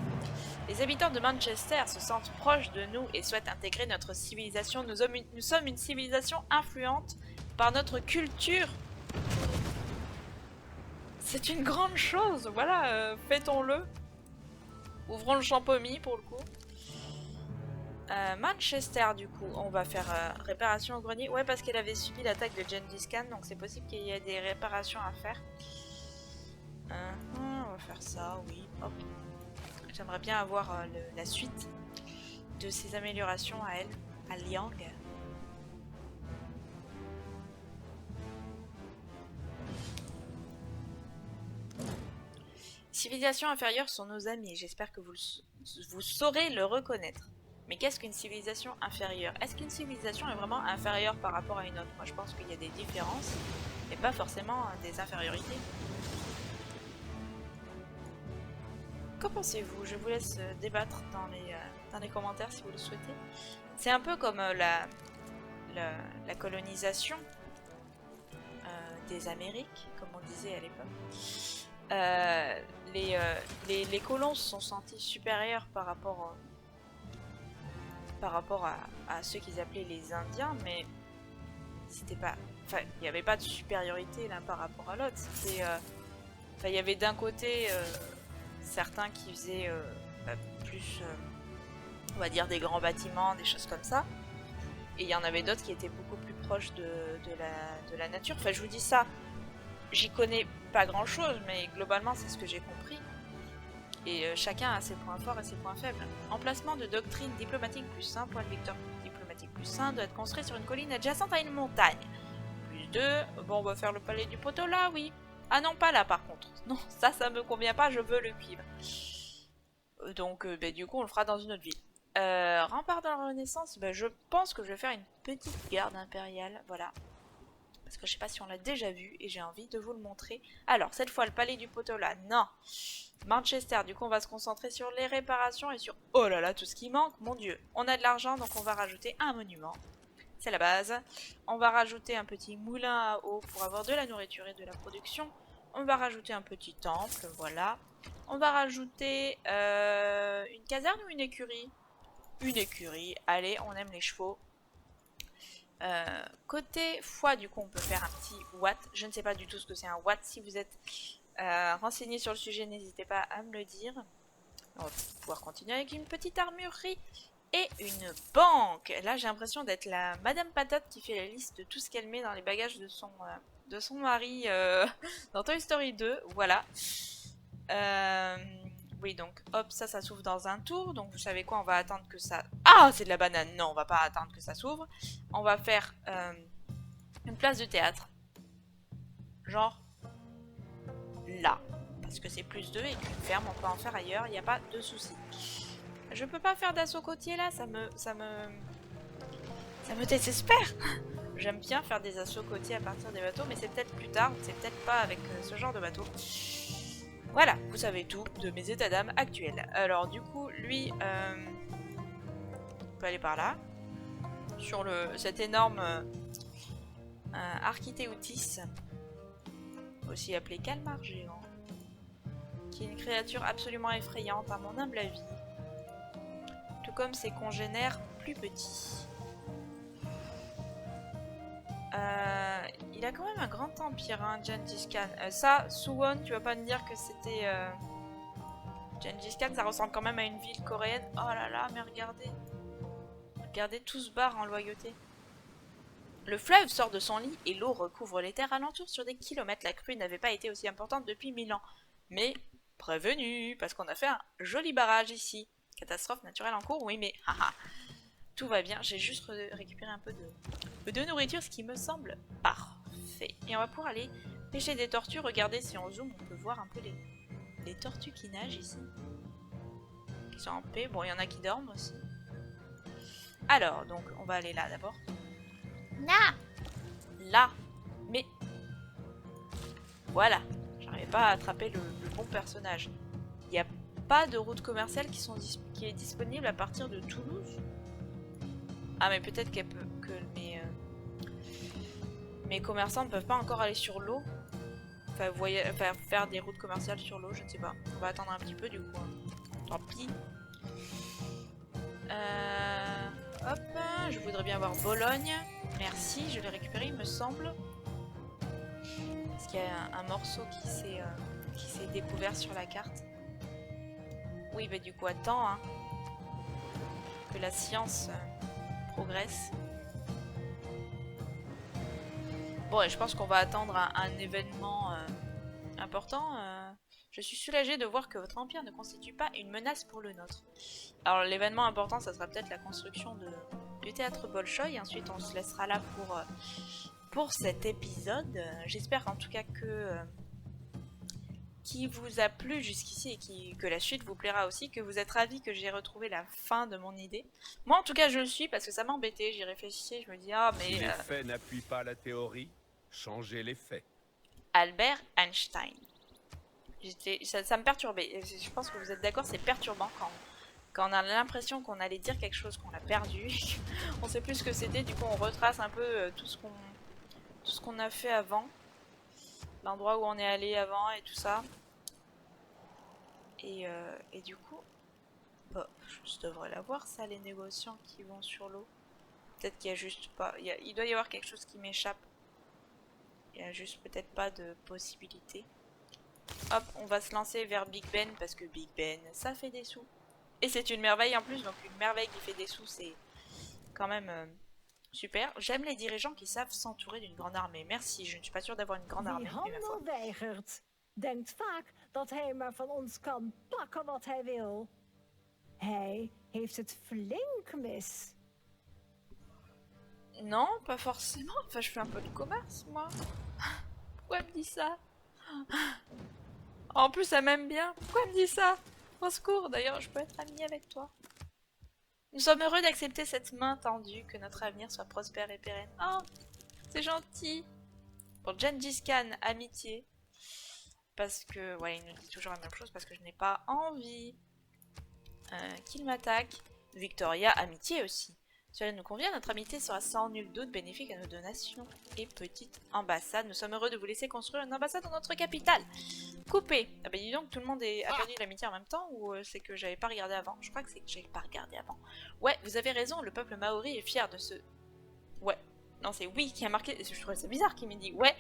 Les habitants de Manchester se sentent proches de nous et souhaitent intégrer notre civilisation. Nous sommes une civilisation influente par notre culture. C'est une grande chose, voilà, fêtons-le. Ouvrons le champomis pour le coup. Manchester du coup, on va faire réparation au grenier. Ouais, parce qu'elle avait subi l'attaque de Gengis Khan, donc c'est possible qu'il y ait des réparations à faire. On va faire ça, oui, hop. J'aimerais bien avoir la suite de ces améliorations à elle, à Liang. Civilisations inférieures sont nos amis, j'espère que vous saurez le reconnaître. Mais qu'est-ce qu'une civilisation inférieure? Est-ce qu'une civilisation est vraiment inférieure par rapport à une autre? Moi je pense qu'il y a des différences, mais pas forcément des infériorités. Qu'en pensez-vous? Je vous laisse débattre dans les commentaires si vous le souhaitez. C'est un peu comme la colonisation des Amériques, comme on disait à l'époque. Les colons se sont sentis supérieurs par rapport à ceux qu'ils appelaient les Indiens, mais c'était pas... Enfin, il n'y avait pas de supériorité l'un par rapport à l'autre. C'était... il y avait d'un côté certains qui faisaient plus, on va dire, des grands bâtiments, des choses comme ça. Et il y en avait d'autres qui étaient beaucoup plus proches de la nature. Enfin, je vous dis ça, j'y connais pas grand-chose, mais globalement, c'est ce que j'ai compris. Et chacun a ses points forts et ses points faibles. Emplacement de doctrine diplomatique +1, point de victoire diplomatique +1, doit être construit sur une colline adjacente à une montagne. +2, bon, on va faire le palais du poteau là, oui. Ah non, pas là par contre. Non, ça me convient pas, je veux le cuivre. Donc, du coup, on le fera dans une autre ville. Rempart de la Renaissance, je pense que je vais faire une petite garde impériale, voilà. Parce que je sais pas si on l'a déjà vu et j'ai envie de vous le montrer. Alors, cette fois, le palais du poteau là, non. Manchester, du coup, on va se concentrer sur les réparations et sur... Oh là là, tout ce qui manque, mon dieu. On a de l'argent, donc on va rajouter un monument. C'est la base. On va rajouter un petit moulin à eau pour avoir de la nourriture et de la production. on va rajouter un petit temple, voilà. On va rajouter une caserne ou une écurie? Une écurie, allez, on aime les chevaux. Côté foi, du coup, on peut faire un petit watt. Je ne sais pas du tout ce que c'est un watt. Si vous êtes renseigné sur le sujet, n'hésitez pas à me le dire. On va pouvoir continuer avec une petite armurerie et une banque. Là, j'ai l'impression d'être la Madame Patate qui fait la liste de tout ce qu'elle met dans les bagages de son mari dans Toy Story 2. Voilà. Oui, donc hop, ça s'ouvre dans un tour. Donc vous savez quoi, on va attendre que ça... Ah, c'est de la banane. Non, on va pas attendre que ça s'ouvre. On va faire une place de théâtre. Genre là. Parce que c'est plus 2 et qu'une ferme, on peut en faire ailleurs. Il n'y a pas de souci. Je peux pas faire d'assaut côtier là, ça me désespère. J'aime bien faire des assauts côtiers à partir des bateaux, mais c'est peut-être plus tard, c'est peut-être pas avec ce genre de bateau. Voilà, vous savez tout de mes états d'âme actuels. Alors du coup, lui, on peut aller par là. Sur cet énorme Architeutis, aussi appelé calmar géant, qui est une créature absolument effrayante à mon humble avis. Tout comme ses congénères plus petits. Il a quand même un grand empire, hein, Gengis Khan. Ça, Suwon, tu vas pas me dire que c'était... Gengis Khan, ça ressemble quand même à une ville coréenne. Oh là là, mais regardez. Regardez tout ce bar en loyauté. Le fleuve sort de son lit et l'eau recouvre les terres alentour sur des kilomètres. La crue n'avait pas été aussi importante depuis 1000 ans. Mais prévenu, parce qu'on a fait un joli barrage ici. Catastrophe naturelle en cours, oui, mais haha. Tout va bien, j'ai juste récupéré un peu de nourriture, ce qui me semble parfait. Et on va pouvoir aller pêcher des tortues. Regardez, si on zoome, on peut voir un peu les tortues qui nagent ici. Qui sont en paix. Bon, il y en a qui dorment aussi. Alors, donc, on va aller là d'abord. Là! Là! Mais... Voilà. J'arrivais pas à attraper le bon personnage. Il n'y a pas de route commerciale qui est disponible à partir de Toulouse. Ah, mais peut-être que mes commerçants ne peuvent pas encore aller sur l'eau. Enfin, faire des routes commerciales sur l'eau, je ne sais pas. On va attendre un petit peu du coup. Tant pis. Hop, je voudrais bien avoir Bologne. Merci, je l'ai récupéré, il me semble. Est-ce qu'il y a un morceau qui s'est découvert sur la carte? Oui, bah du coup, attends, hein, que la science progresse. Bon, et je pense qu'on va attendre un événement important. Je suis soulagée de voir que votre empire ne constitue pas une menace pour le nôtre. Alors, l'événement important, ça sera peut-être la construction du théâtre Bolchoï. Ensuite, on se laissera là pour cet épisode. J'espère en tout cas que qui vous a plu jusqu'ici et que la suite vous plaira aussi, que vous êtes ravis que j'ai retrouvé la fin de mon idée. Moi en tout cas je le suis parce que ça m'embêtait, j'y réfléchissais, je me dis ah mais... Si les faits n'appuient pas la théorie, changez les faits. Albert Einstein. Ça me perturbait, je pense que vous êtes d'accord, c'est perturbant quand on a l'impression qu'on allait dire quelque chose qu'on a perdu, on sait plus ce que c'était, du coup on retrace un peu tout ce qu'on a fait avant. L'endroit où on est allé avant et tout ça. Et du coup, bah, je devrais l'avoir ça, les négociants qui vont sur l'eau. Peut-être qu'il y a juste pas... Il doit y avoir quelque chose qui m'échappe. Il y a juste peut-être pas de possibilité. Hop, on va se lancer vers Big Ben parce que Big Ben, ça fait des sous. Et c'est une merveille en plus, donc une merveille qui fait des sous, c'est quand même... super. J'aime les dirigeants qui savent s'entourer d'une grande armée. Merci, je ne suis pas sûre d'avoir une grande armée. Wie handel weigert, denkt vaak dat hij maar van ons kan pakken wat hij wil. Hij heeft het flink mis. Non, pas forcément. Enfin, je fais un peu de commerce, moi. Pourquoi elle me dit ça? En plus, elle m'aime bien. Pourquoi elle me dit ça? Au secours, d'ailleurs, je peux être amie avec toi. Nous sommes heureux d'accepter cette main tendue, que notre avenir soit prospère et pérenne. Oh, c'est gentil. Pour Gengis Khan, amitié. Parce que, ouais, il nous dit toujours la même chose, parce que je n'ai pas envie qu'il m'attaque. Victoria, amitié aussi. Cela nous convient, notre amitié sera sans nul doute bénéfique à nos deux nations et petite ambassade. Nous sommes heureux de vous laisser construire une ambassade dans notre capitale. Coupé. Ah bah dis donc, tout le monde a perdu l'amitié en même temps ou c'est que j'avais pas regardé avant? Je crois que c'est que j'avais pas regardé avant. Ouais, vous avez raison, le peuple maori est fier de ce... Ouais. Non, c'est oui qui a marqué... Je trouvais ça bizarre qu'il m'ait dit ouais.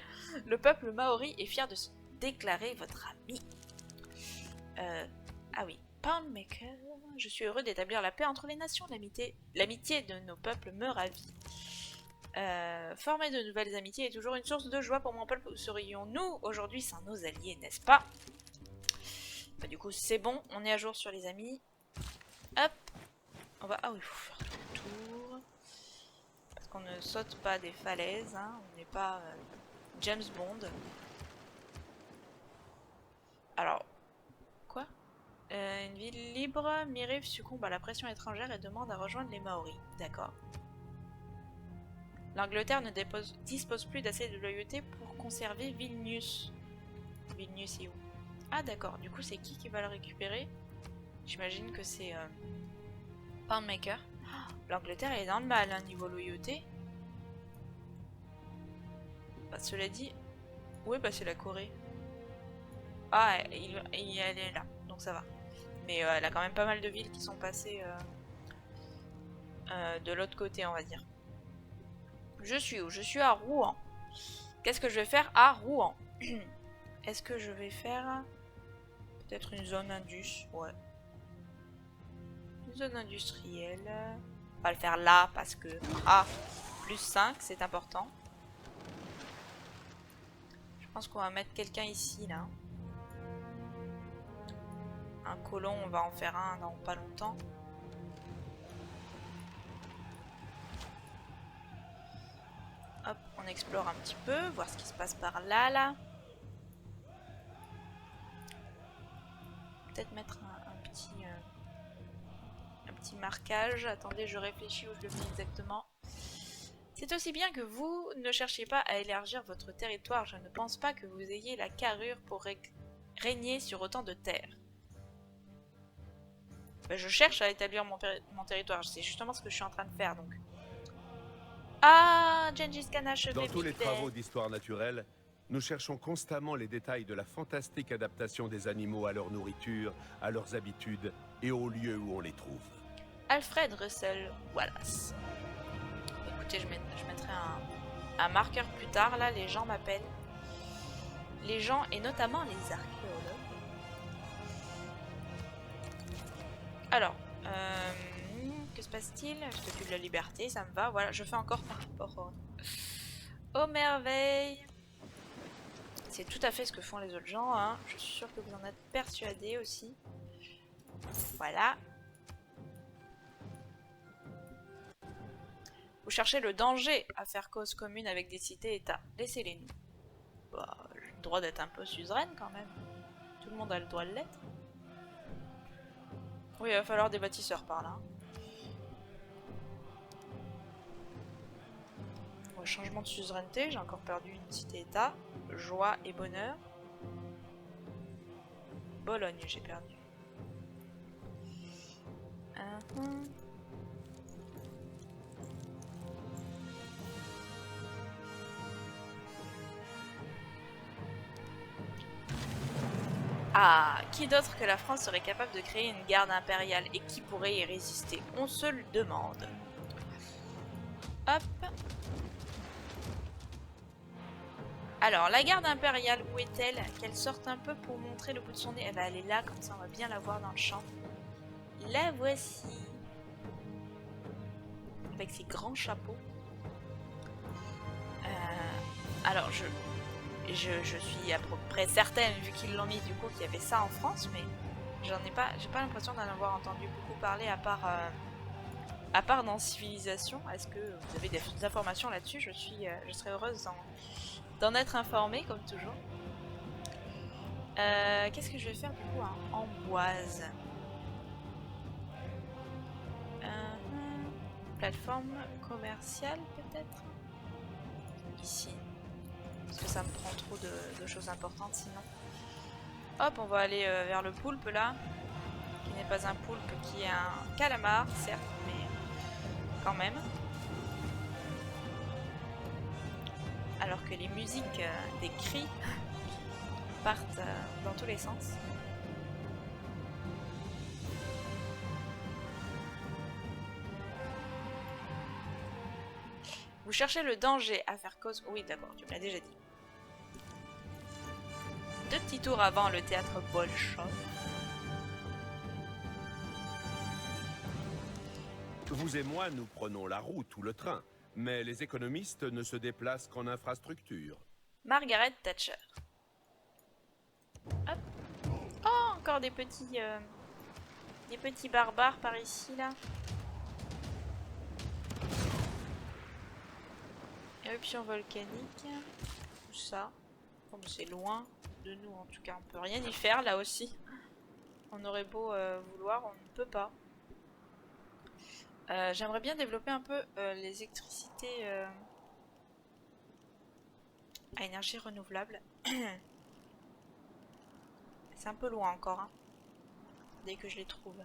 Le peuple maori est fier de se déclarer votre ami. Ah oui. Poundmaker. Je suis heureux d'établir la paix entre les nations. L'amitié de nos peuples me ravit. Former de nouvelles amitiés est toujours une source de joie pour mon peuple. Où serions-nous aujourd'hui sans nos alliés, n'est-ce pas? Bah, du coup, c'est bon. On est à jour sur les amis. Hop. On va... Ah oui, il faut faire tout le tour. Parce qu'on ne saute pas des falaises. Hein. On n'est pas James Bond. Alors... Quoi? Une ville libre, Miriv succombe à la pression étrangère et demande à rejoindre les Maoris. D'accord. L'Angleterre ne dispose plus d'assez de loyauté pour conserver Vilnius. Vilnius est où? Ah d'accord, du coup c'est qui va le récupérer? J'imagine que c'est Poundmaker. Oh, l'Angleterre est dans le mal, hein, niveau loyauté. Bah, cela dit... Ouais bah c'est la Corée. Ah, elle est là, donc ça va. Mais elle a quand même pas mal de villes qui sont passées de l'autre côté, on va dire. Je suis où? Je suis à Rouen. Qu'est-ce que je vais faire à Rouen? Est-ce que je vais faire... Peut-être une zone indus? Ouais. Une zone industrielle. On va le faire là parce que... Ah, plus 5, c'est important. Je pense qu'on va mettre quelqu'un ici, là. Un colon, on va en faire un dans pas longtemps. Hop, on explore un petit peu, voir ce qui se passe par là, là. Peut-être mettre un petit marquage. Attendez, je réfléchis où je le mets exactement. C'est aussi bien que vous ne cherchiez pas à élargir votre territoire. Je ne pense pas que vous ayez la carrure pour régner sur autant de terres. Ben, je cherche à établir mon territoire. C'est justement ce que je suis en train de faire, donc. Ah, Gengis Khan a achevé. Dans tous les travaux d'histoire naturelle, nous cherchons constamment les détails de la fantastique adaptation des animaux à leur nourriture, à leurs habitudes et aux lieux où on les trouve. Alfred Russel Wallace. Écoutez, je mettrai un marqueur plus tard. Là, les gens m'appellent. Les gens, et notamment les archéologues. Alors, que se passe-t-il? Statue de la liberté, ça me va. Voilà, je fais encore par rapport aux merveilles. C'est tout à fait ce que font les autres gens, hein. Je suis sûre que vous en êtes persuadés aussi. Voilà. Vous cherchez le danger à faire cause commune avec des cités-états. Laissez-les nous. Bah, j'ai le droit d'être un peu suzeraine quand même. Tout le monde a le droit de l'être. Oui, il va falloir des bâtisseurs par là. Bon, changement de suzeraineté, j'ai encore perdu une cité-état. Joie et bonheur. Bologne, j'ai perdu. Ah, qui d'autre que la France serait capable de créer une garde impériale et qui pourrait y résister? On se le demande. Hop. Alors, la garde impériale, où est-elle? Qu'elle sorte un peu pour montrer le bout de son nez. Eh ben, elle est là, comme ça on va bien la voir dans le champ. La voici. Avec ses grands chapeaux. Alors, je suis à peu près certaine, vu qu'ils l'ont mis du coup, qu'il y avait ça en France, mais j'ai pas l'impression d'en avoir entendu beaucoup parler à part dans Civilisation. Est-ce que vous avez des informations là-dessus? Je serais heureuse d'en être informée, comme toujours. Qu'est-ce que je vais faire du coup en Amboise? Plateforme commerciale peut-être? Ici. Parce que ça me prend trop de choses importantes sinon. Hop, on va aller vers le poulpe là. Qui n'est pas un poulpe, qui est un calamar, certes, mais quand même. que les musiques des cris partent dans tous les sens. Vous cherchez le danger à faire cause... Oui, d'accord, tu me l'as déjà dit. 2 petits tours avant le théâtre Bolshoi. Vous et moi, nous prenons la route ou le train, mais les économistes ne se déplacent qu'en infrastructure. Margaret Thatcher. Hop. Oh, encore des petits barbares par ici, là. Éruption volcanique. Tout ça. Bon, c'est loin de nous, en tout cas. On peut rien y faire, là aussi. On aurait beau vouloir, on ne peut pas. J'aimerais bien développer un peu les électricités à énergie renouvelable. C'est un peu loin encore, hein, dès que je les trouve.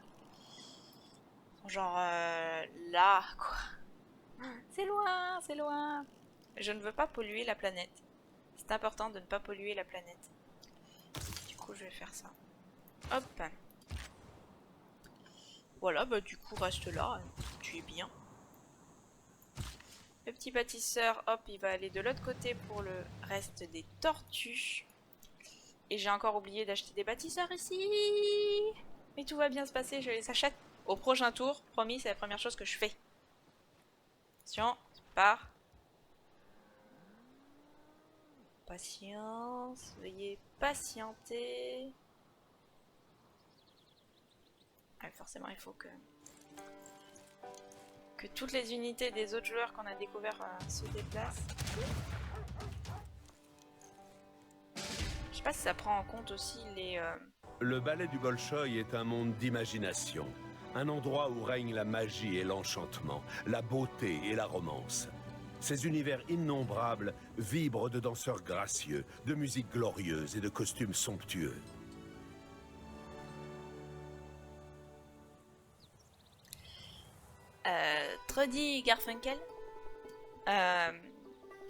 Genre là, quoi. C'est loin, c'est loin. Je ne veux pas polluer la planète. C'est important de ne pas polluer la planète. Du coup, je vais faire ça. Hop. Voilà, bah du coup, reste là. Tu es bien. Le petit bâtisseur, hop, il va aller de l'autre côté pour le reste des tortues. Et j'ai encore oublié d'acheter des bâtisseurs ici. Mais tout va bien se passer, je les achète au prochain tour. Promis, c'est la première chose que je fais. Attention, c'est part. Patience, veuillez patienter. Ah, forcément, il faut que toutes les unités des autres joueurs qu'on a découvert se déplacent. Je sais pas si ça prend en compte aussi les... Le ballet du Bolshoi est un monde d'imagination. Un endroit où règne la magie et l'enchantement, la beauté et la romance. Ces univers innombrables vibrent de danseurs gracieux, de musique glorieuse et de costumes somptueux. Trudy Garfunkel. Voilà,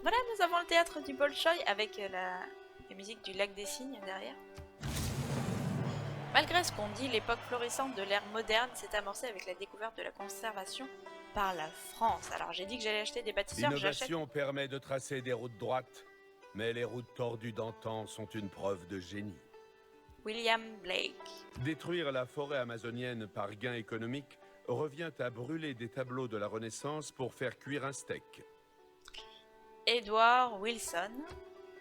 nous avons le théâtre du Bolshoi avec la musique du lac des Cygnes derrière. Malgré ce qu'on dit, l'époque florissante de l'ère moderne s'est amorcée avec la découverte de la conservation par la France. Alors j'ai dit que j'allais acheter des bâtisseurs, j'achète... L'innovation permet de tracer des routes droites, mais les routes tordues d'antan sont une preuve de génie. William Blake. Détruire la forêt amazonienne par gain économique revient à brûler des tableaux de la Renaissance pour faire cuire un steak. Edward Wilson.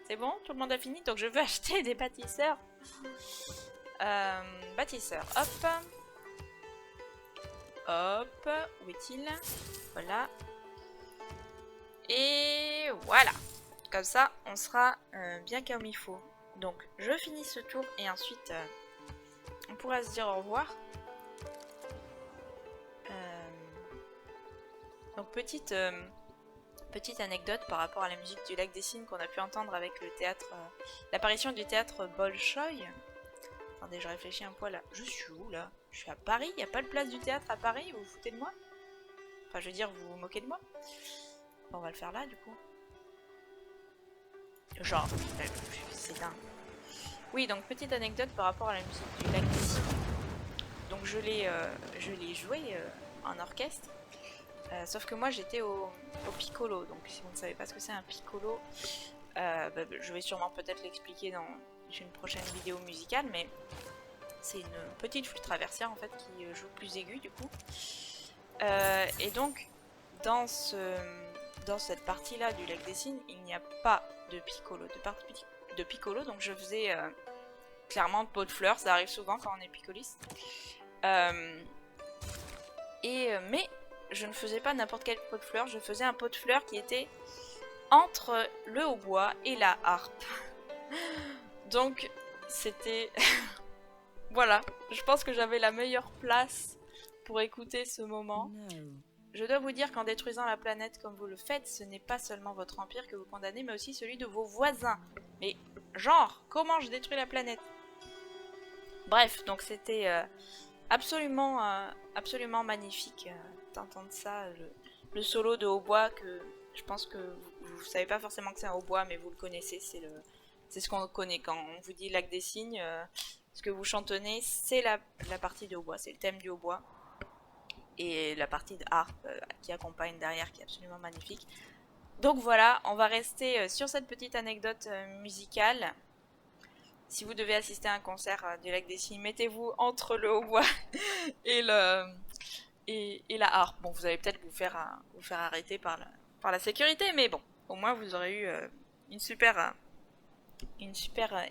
C'est bon, tout le monde a fini, donc je veux acheter des bâtisseurs. Bâtisseur, hop. Hop, où est-il? Voilà. Et voilà. Comme ça, on sera bien comme il faut. Donc, je finis ce tour et ensuite, on pourra se dire au revoir. Donc, petite anecdote par rapport à la musique du lac des Cygnes qu'on a pu entendre avec le théâtre, l'apparition du théâtre Bolshoi. Attendez, je réfléchis un poil là. Je suis où là? Je suis à Paris, il n'y a pas de place du théâtre à Paris, vous vous foutez de moi? Enfin, je veux dire, vous vous moquez de moi? Bon, on va le faire là du coup. Genre, c'est dingue. Oui, donc petite anecdote par rapport à la musique du lac des Cygnes. Donc je l'ai joué en orchestre. Sauf que moi j'étais au piccolo, donc si vous ne savez pas ce que c'est un piccolo, je vais sûrement peut-être l'expliquer dans une prochaine vidéo musicale, mais c'est une petite flûte traversière en fait qui joue plus aigu du coup. Et donc dans cette partie là du lac des Cygnes, il n'y a pas de piccolo, de piccolo, donc je faisais clairement pot de fleurs, ça arrive souvent quand on est piccoliste. Mais je ne faisais pas n'importe quel pot de fleurs, je faisais un pot de fleurs qui était entre le hautbois et la harpe. Donc c'était... Voilà, je pense que j'avais la meilleure place pour écouter ce moment. Je dois vous dire qu'en détruisant la planète comme vous le faites, ce n'est pas seulement votre empire que vous condamnez, mais aussi celui de vos voisins. Mais genre, comment je détruis la planète? Bref, donc c'était absolument magnifique d'entendre ça, le solo de hautbois Je pense que vous savez pas forcément que c'est un hautbois, mais vous le connaissez, c'est ce qu'on connaît quand on vous dit lac des cygnes. Ce que vous chantonnez, c'est la partie de hautbois, c'est le thème du hautbois. Et la partie de harpe qui accompagne derrière, qui est absolument magnifique. Donc voilà, on va rester sur cette petite anecdote musicale. Si vous devez assister à un concert du lac des cygnes, mettez-vous entre le hautbois et la harpe. Bon, vous allez peut-être vous faire arrêter par la sécurité, mais bon, au moins vous aurez eu une super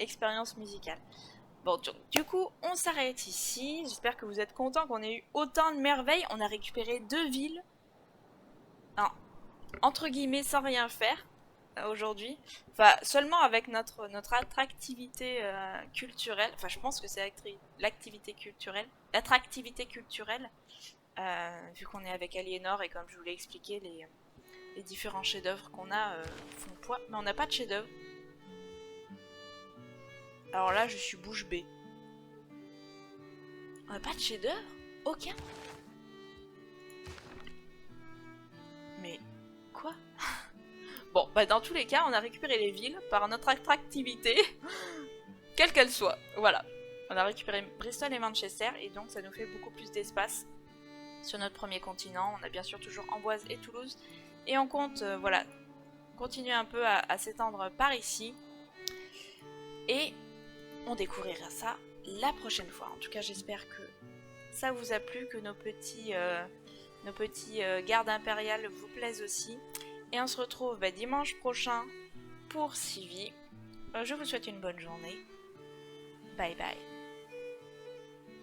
expérience musicale. Bon, du coup, on s'arrête ici. J'espère que vous êtes contents qu'on ait eu autant de merveilles. On a récupéré 2 villes. Non, entre guillemets, sans rien faire aujourd'hui. Enfin, seulement avec notre attractivité culturelle. Enfin, je pense que c'est l'activité culturelle. L'attractivité culturelle. Vu qu'on est avec Aliénor et comme je vous l'ai expliqué, les différents chefs-d'œuvre qu'on a font poids. Mais on n'a pas de chef-d'œuvre. Alors là, je suis bouche bée. On n'a pas de chef-d'œuvre? Aucun? Mais quoi? Bon, bah dans tous les cas, on a récupéré les villes par notre attractivité, quelle qu'elle soit. Voilà. On a récupéré Bristol et Manchester, et donc ça nous fait beaucoup plus d'espace sur notre premier continent. On a bien sûr toujours Amboise et Toulouse. Et on compte, voilà, continuer un peu à s'étendre par ici. Et on découvrira ça la prochaine fois. En tout cas, j'espère que ça vous a plu, que nos petits gardes impériales vous plaisent aussi. Et on se retrouve dimanche prochain pour Civi. Je vous souhaite une bonne journée. Bye bye.